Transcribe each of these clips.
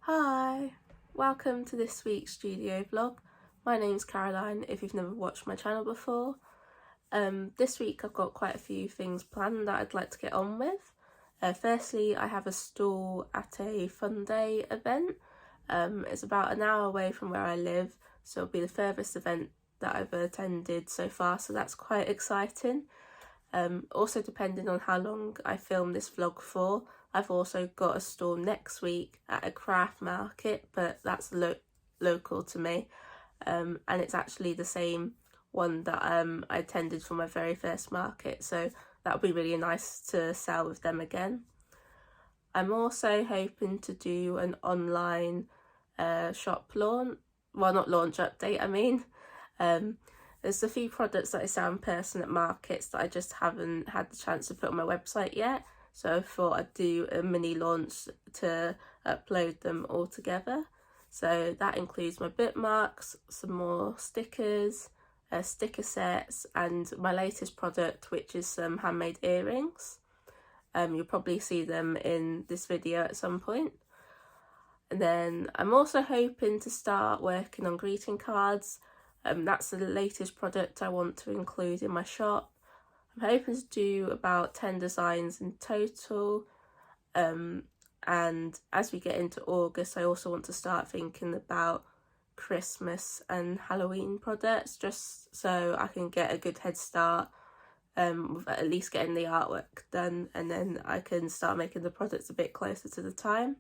Hi, welcome to this week's studio vlog. My name's Caroline if you've never watched my channel before. This week I've got quite a few things planned that I'd like to get on with. Firstly, I have a stall at a Fun Day event. It's about an hour away from where I live, so it'll be the furthest event that I've attended so far, so that's quite exciting. Also, depending on how long I film this vlog for, I've also got a stall next week at a craft market, but that's local to me, and it's actually the same one that I attended for my very first market, so that would be really nice to sell with them again. I'm also hoping to do an online shop launch, well, not launch, update I mean. There's a few products that I sell in person at markets that I just haven't had the chance to put on my website yet, so I thought I'd do a mini launch to upload them all together. So that includes my bookmarks, some more stickers, sticker sets, and my latest product, which is some handmade earrings. You'll probably see them in this video at some point. And then I'm also hoping to start working on greeting cards. That's the latest product I want to include in my shop. I'm hoping to do about 10 designs in total. And as we get into August, I also want to start thinking about Christmas and Halloween products, just so I can get a good head start with at least getting the artwork done, and then I can start making the products a bit closer to the time.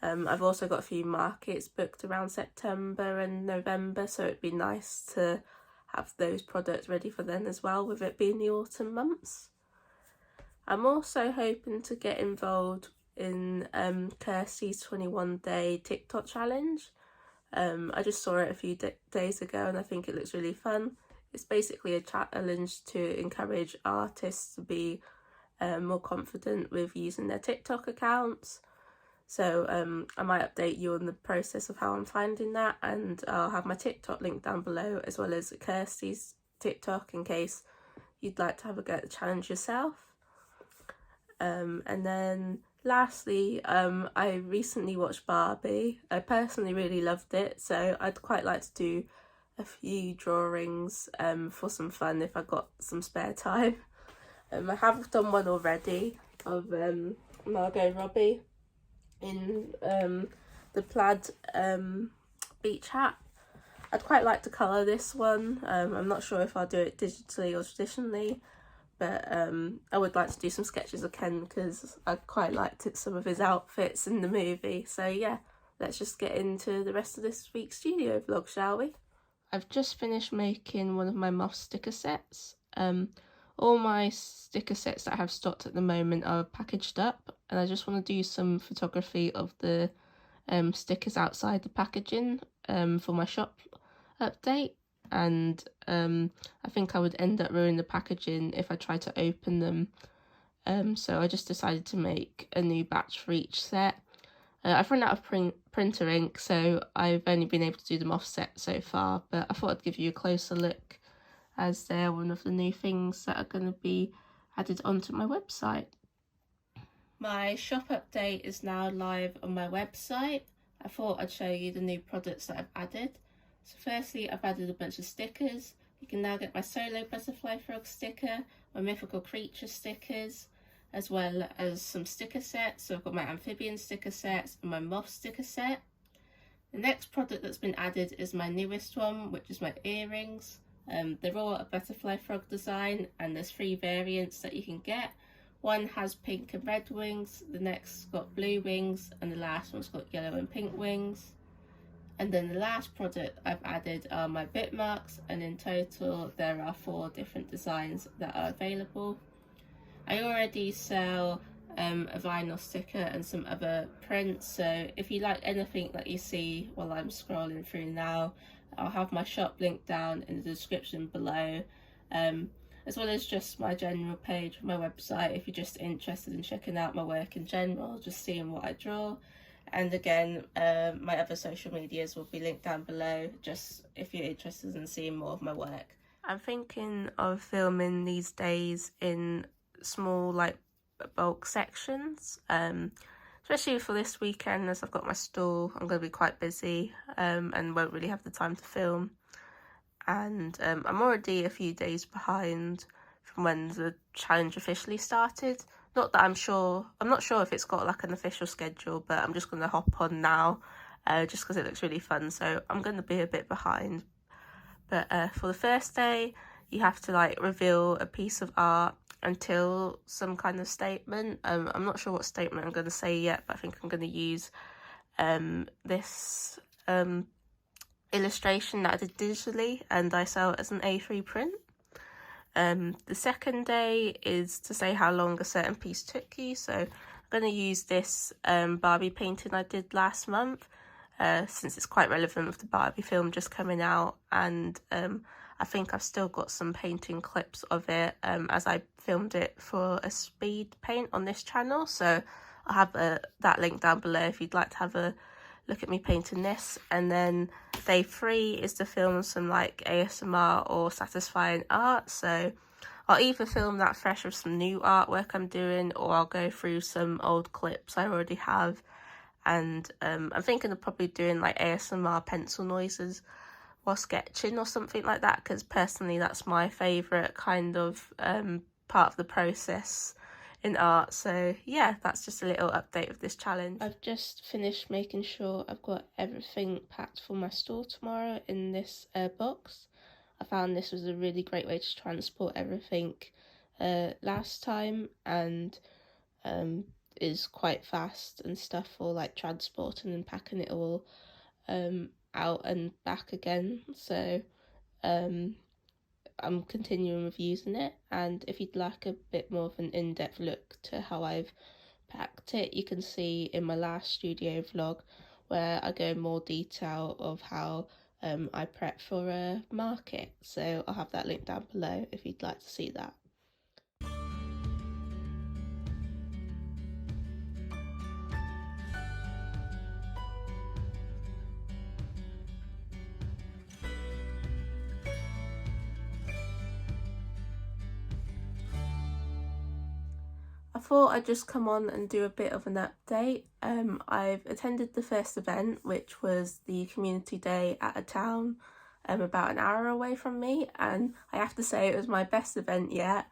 I've also got a few markets booked around September and November, so it'd be nice to have those products ready for then as well, with it being the autumn months. I'm also hoping to get involved in Kirsty's 21-day TikTok challenge. I just saw it a few days ago and I think it looks really fun. It's basically a challenge to encourage artists to be more confident with using their TikTok accounts. So I might update you on the process of how I'm finding that, and I'll have my TikTok link down below, as well as Kirsty's TikTok, in case you'd like to have a go at the challenge yourself. And then lastly, I recently watched Barbie. I personally really loved it, so I'd quite like to do a few drawings for some fun if I got some spare time. I have done one already of Margot Robbie in the plaid beach hat. I'd quite like to colour this one. I'm not sure if I'll do it digitally or traditionally, but I would like to do some sketches of Ken because I quite liked some of his outfits in the movie. So yeah, let's just get into the rest of this week's studio vlog, shall we? I've just finished making one of my moth sticker sets. All my sticker sets that I have stocked at the moment are packaged up, and I just want to do some photography of the stickers outside the packaging for my shop update. And I think I would end up ruining the packaging if I tried to open them. So I just decided to make a new batch for each set. I've run out of printer ink, so I've only been able to do them offset so far, but I thought I'd give you a closer look, as they're one of the new things that are going to be added onto my website. My shop update is now live on my website. I thought I'd show you the new products that I've added. So firstly, I've added a bunch of stickers. You can now get my solo butterfly frog sticker, my mythical creature stickers, as well as some sticker sets. So I've got my amphibian sticker sets and my moth sticker set. The next product that's been added is my newest one, which is my earrings. They're all a butterfly frog design, and there's 3 variants that you can get. One has pink and red wings, the next got blue wings, and the last one's got yellow and pink wings. And then the last product I've added are my bookmarks, and in total there are 4 different designs that are available. I already sell a vinyl sticker and some other prints, so if you like anything that you see while I'm scrolling through now, I'll have my shop link down in the description below, as well as just my general page of my website if you're just interested in checking out my work in general, just seeing what I draw. And again, my other social medias will be linked down below, just if you're interested in seeing more of my work. I'm thinking of filming these days in small, like, bulk sections, especially for this weekend, as I've got my stall. I'm going to be quite busy and won't really have the time to film. And I'm already a few days behind from when the challenge officially started. Not that I'm not sure if it's got like an official schedule, but I'm just going to hop on now just because it looks really fun. So I'm going to be a bit behind. But for the first day, you have to like reveal a piece of art until some kind of statement. I'm not sure what statement I'm going to say yet, but I think I'm going to use this illustration that I did digitally, and I sell it as an A3 print. The second day is to say how long a certain piece took you. So I'm going to use this Barbie painting I did last month, since it's quite relevant with the Barbie film just coming out, and I think I've still got some painting clips of it as I filmed it for a speed paint on this channel. So I'll have that link down below if you'd like to have a look at me painting this. And then day 3 is to film some like ASMR or satisfying art. So I'll either film that fresh with some new artwork I'm doing, or I'll go through some old clips I already have. And I'm thinking of probably doing like ASMR pencil noises while sketching or something like that, because personally that's my favourite kind of part of the process in art. So yeah, that's just a little update of this challenge. I've just finished making sure I've got everything packed for my store tomorrow in this box. I found this was a really great way to transport everything last time, and is quite fast and stuff for like transporting and packing it all out and back again. So I'm continuing with using it, and if you'd like a bit more of an in-depth look to how I've packed it, you can see in my last studio vlog where I go in more detail of how I prep for a market. So I'll have that link down below if you'd like to see that. I thought I'd just come on and do a bit of an update. I've attended the first event, which was the community day at a town about an hour away from me, and I have to say it was my best event yet.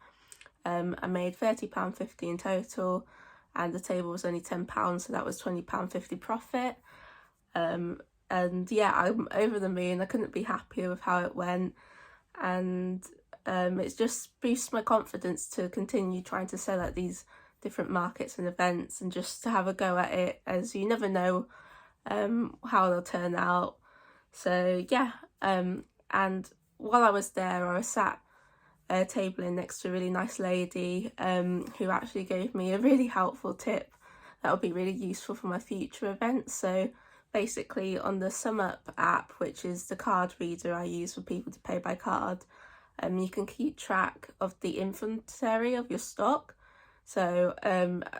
I made £30.50 in total, and the table was only £10, so that was £20.50 profit. And yeah, I'm over the moon. I couldn't be happier with how it went, and it's just boosts my confidence to continue trying to sell at these different markets and events, and just to have a go at it, as you never know how they'll turn out. So yeah, and while I was there, I was sat tabling next to a really nice lady who actually gave me a really helpful tip that will be really useful for my future events. So basically, on the SumUp app, which is the card reader I use for people to pay by card, you can keep track of the inventory of your stock. So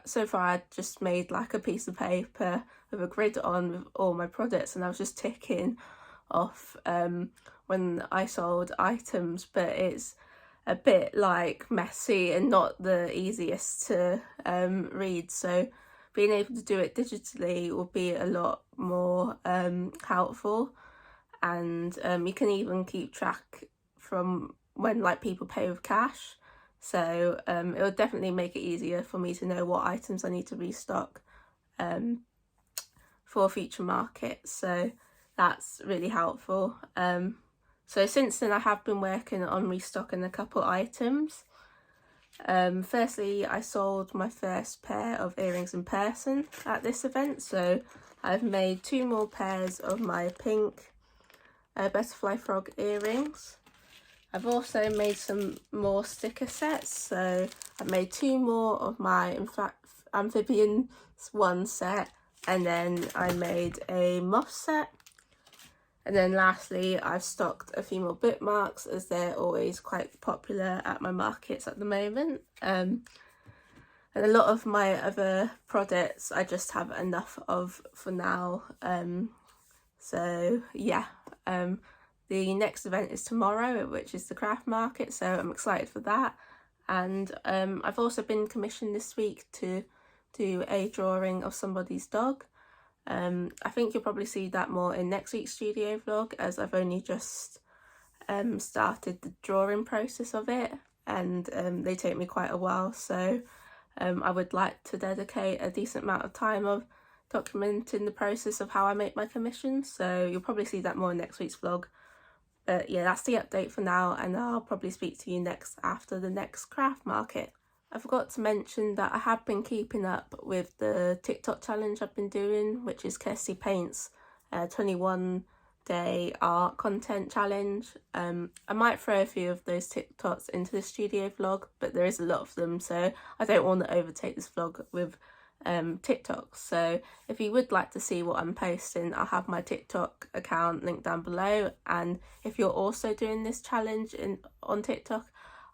so far I'd just made like a piece of paper with a grid on with all my products, and I was just ticking off when I sold items, but it's a bit like messy and not the easiest to read. So being able to do it digitally will be a lot more helpful, and you can even keep track from when like people pay with cash. So it will definitely make it easier for me to know what items I need to restock for future markets. So that's really helpful. So since then I have been working on restocking a couple items. Firstly, I sold my first pair of earrings in person at this event, so I've made 2 more pairs of my pink butterfly frog earrings. I've also made some more sticker sets, so I've made 2 more of my amphibian one set, and then I made a moth set. And then lastly, I've stocked a few more bookmarks, as they're always quite popular at my markets at the moment. And a lot of my other products I just have enough of for now. So yeah, the next event is tomorrow, which is the craft market, so I'm excited for that. And I've also been commissioned this week to do a drawing of somebody's dog. I think you'll probably see that more in next week's studio vlog, as I've only just started the drawing process of it, and they take me quite a while, so I would like to dedicate a decent amount of time of documenting the process of how I make my commissions, so you'll probably see that more in next week's vlog. But yeah, that's the update for now, and I'll probably speak to you next after the next craft market. I forgot to mention that I have been keeping up with the TikTok challenge I've been doing, which is Kirsty Paints 21-day art content challenge. I might throw a few of those TikToks into the studio vlog, but there is a lot of them, so I don't want to overtake this vlog with TikTok. So if you would like to see what I'm posting, I'll have my TikTok account linked down below, and if you're also doing this challenge on TikTok,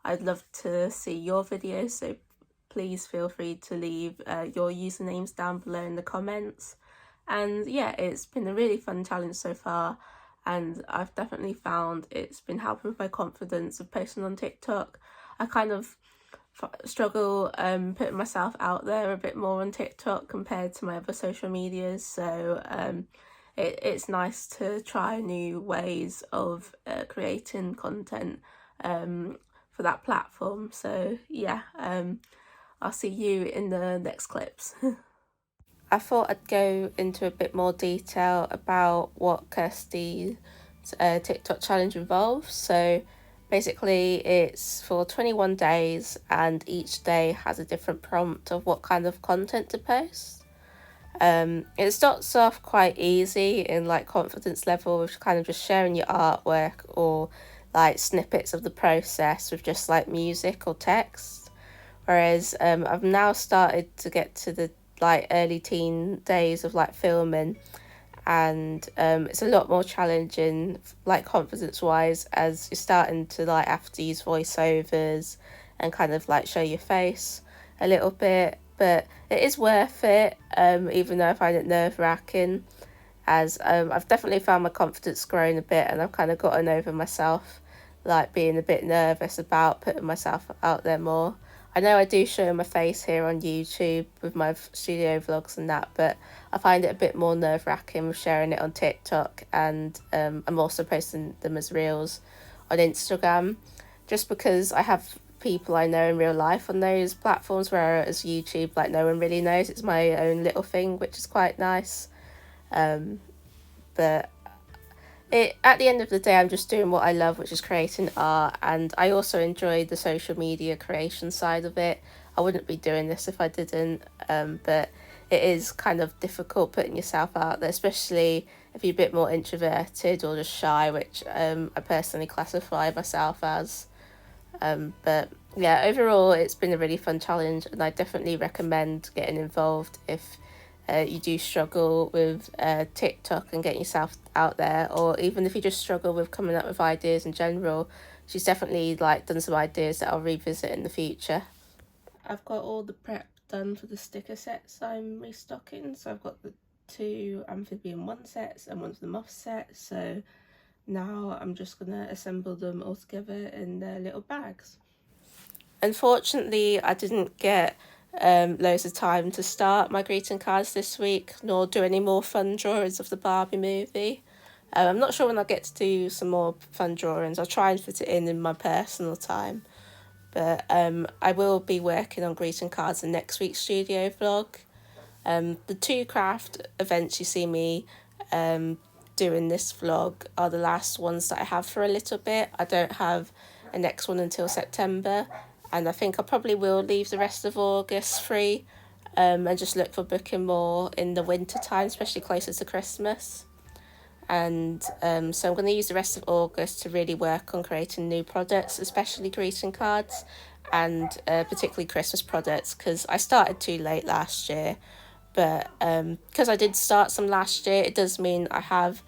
I'd love to see your videos, so please feel free to leave your usernames down below in the comments. And yeah, it's been a really fun challenge so far, and I've definitely found it's been helping with my confidence of posting on TikTok. I kind of struggle putting myself out there a bit more on TikTok compared to my other social medias, so it's nice to try new ways of creating content for that platform. So yeah, I'll see you in the next clips. I thought I'd go into a bit more detail about what Kirsty's TikTok challenge involves. So basically it's for 21 days, and each day has a different prompt of what kind of content to post. It starts off quite easy in like confidence level, with kind of just sharing your artwork or like snippets of the process with just like music or text. Whereas I've now started to get to the like early teen days of like filming, and it's a lot more challenging like confidence wise, as you're starting to like have to use voiceovers and kind of like show your face a little bit, but it is worth it, even though I find it nerve-wracking, as I've definitely found my confidence growing a bit, and I've kind of gotten over myself like being a bit nervous about putting myself out there more. I know I do show my face here on YouTube with my studio vlogs and that, but I find it a bit more nerve-wracking with sharing it on TikTok, and I'm also posting them as reels on Instagram, just because I have people I know in real life on those platforms, whereas YouTube, like, no one really knows. It's my own little thing, which is quite nice. But at the end of the day, I'm just doing what I love, which is creating art, and I also enjoy the social media creation side of it. I wouldn't be doing this if I didn't, but it is kind of difficult putting yourself out there, especially if you're a bit more introverted or just shy, which I personally classify myself as. But yeah, overall it's been a really fun challenge, and I definitely recommend getting involved if you do struggle with TikTok and getting yourself out there, or even if you just struggle with coming up with ideas in general. She's definitely like done some ideas that I'll revisit in the future. I've got all the prep done for the sticker sets I'm restocking, so I've got the 2 amphibian 1 sets and 1 of the moth sets, so now I'm just gonna assemble them all together in their little bags. Unfortunately, I didn't get loads of time to start my greeting cards this week, nor do any more fun drawings of the Barbie movie. I'm not sure when I'll get to do some more fun drawings. I'll try and fit it in my personal time, but I will be working on greeting cards in next week's studio vlog. The 2 craft events you see me doing this vlog are the last ones that I have for a little bit. I don't have a next one until September, and I think I probably will leave the rest of August free, and just look for booking more in the winter time, especially closer to Christmas. And so I'm going to use the rest of August to really work on creating new products, especially greeting cards, and particularly Christmas products, because I started too late last year. But because I did start some last year, it does mean I have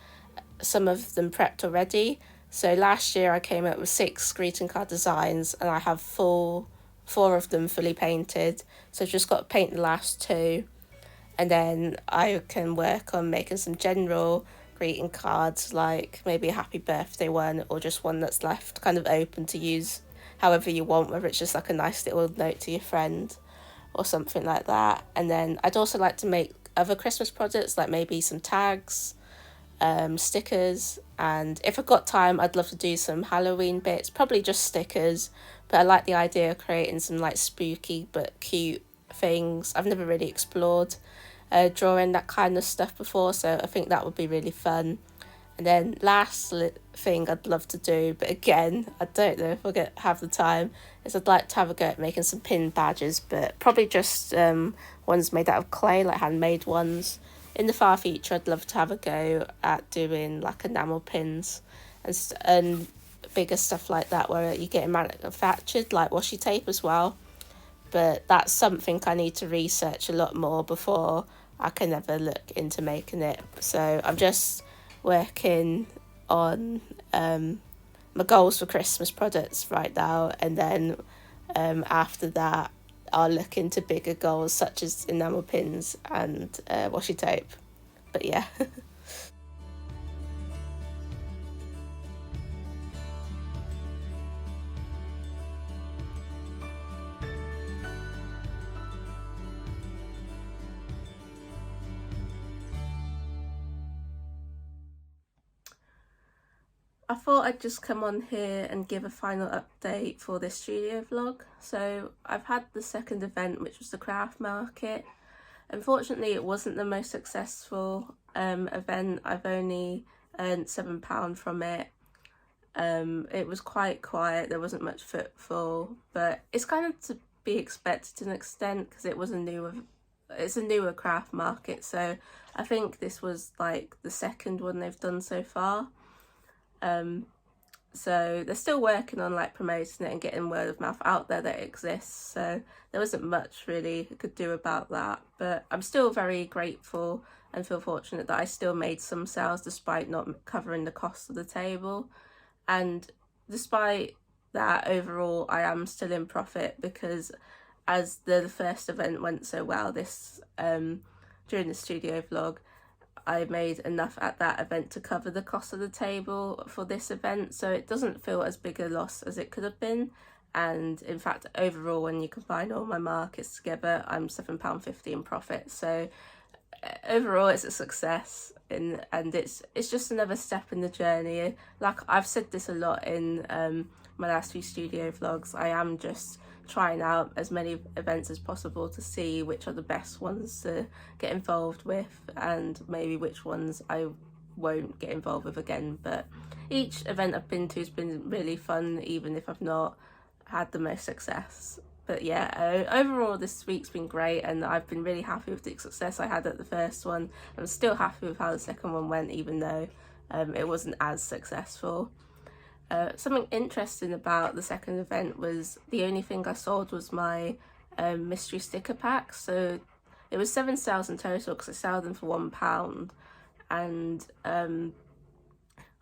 some of them prepped already. So last year I came up with 6 greeting card designs, and I have 4 of them fully painted. So I've just got to paint the last 2, and then I can work on making some general greeting cards, like maybe a happy birthday one, or just one that's left kind of open to use however you want, whether it's just like a nice little note to your friend. or something like that. And then I'd also like to make other Christmas projects, like maybe some tags, stickers, and if I've got time I'd love to do some Halloween bits, probably just stickers, but I like the idea of creating some like spooky but cute things. I've never really explored drawing that kind of stuff before, so I think that would be really fun. And then last thing I'd love to do, but again I don't know if I'll have the time, is I'd like to have a go at making some pin badges, but probably just ones made out of clay, like handmade ones. In the far future I'd love to have a go at doing like enamel pins and bigger stuff like that where you get manufactured, like washi tape as well. But that's something I need to research a lot more before I can ever look into making it. So I'm just working on my goals for Christmas products right now, and then after that I'll look into bigger goals such as enamel pins and washi tape. But yeah. I thought I'd just come on here and give a final update for this studio vlog. So I've had the second event, which was the craft market. Unfortunately, it wasn't the most successful event. I've only earned £7 from it. It was quite quiet, there wasn't much footfall, but it's kind of to be expected to an extent because it's a newer craft market, so I think this was like the second one they've done so far. So they're still working on like promoting it and getting word of mouth out there that it exists, so there wasn't much really I could do about that, but I'm still very grateful and feel fortunate that I still made some sales despite not covering the cost of the table. And despite that, overall I am still in profit because as the first event went so well this during the studio vlog, I made enough at that event to cover the cost of the table for this event, so it doesn't feel as big a loss as it could have been. And in fact, overall, when you combine all my markets together, I'm £7.50 in profit. So overall, it's a success, and it's just another step in the journey. Like I've said this a lot in my last few studio vlogs, I am just trying out as many events as possible to see which are the best ones to get involved with and maybe which ones I won't get involved with again. But each event I've been to has been really fun, even if I've not had the most success. But yeah, overall this week's been great and I've been really happy with the success I had at the first one. I'm still happy with how the second one went, even though it wasn't as successful. Something interesting about the second event was the only thing I sold was my mystery sticker packs. So it was 7 sales in total because I sold them for £1. And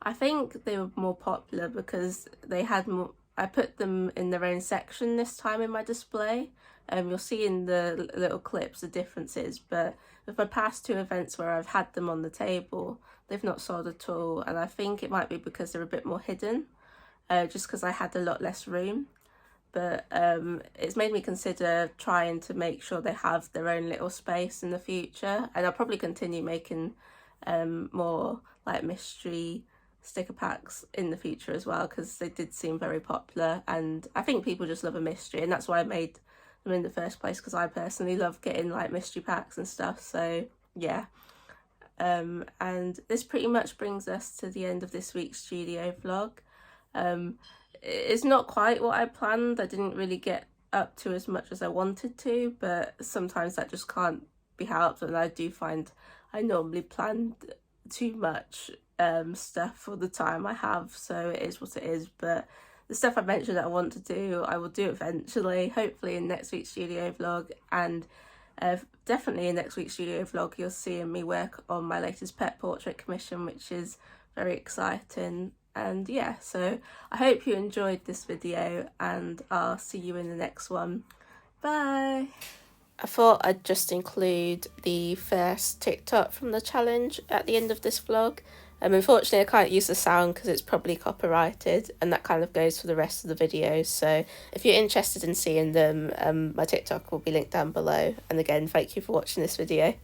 I think they were more popular because they had more. I put them in their own section this time in my display. You'll see in the little clips the differences, but with my past two events where I've had them on the table, they've not sold at all, and I think it might be because they're a bit more hidden. Just because I had a lot less room, but it's made me consider trying to make sure they have their own little space in the future, and I'll probably continue making more like mystery sticker packs in the future as well, because they did seem very popular and I think people just love a mystery, and that's why I made them in the first place, because I personally love getting like mystery packs and stuff. So yeah, and this pretty much brings us to the end of this week's studio vlog. It's not quite what I planned. I didn't really get up to as much as I wanted to, but sometimes that just can't be helped, and I do find I normally plan too much stuff for the time I have, so it is what it is. But the stuff I mentioned that I want to do, I will do eventually, hopefully in next week's studio vlog, and definitely in next week's studio vlog you'll see me work on my latest pet portrait commission, which is very exciting. And yeah, so I hope you enjoyed this video and I'll see you in the next one. Bye! I thought I'd just include the first TikTok from the challenge at the end of this vlog. Unfortunately, I can't use the sound because it's probably copyrighted, and that kind of goes for the rest of the videos. So if you're interested in seeing them, my TikTok will be linked down below. And again, thank you for watching this video.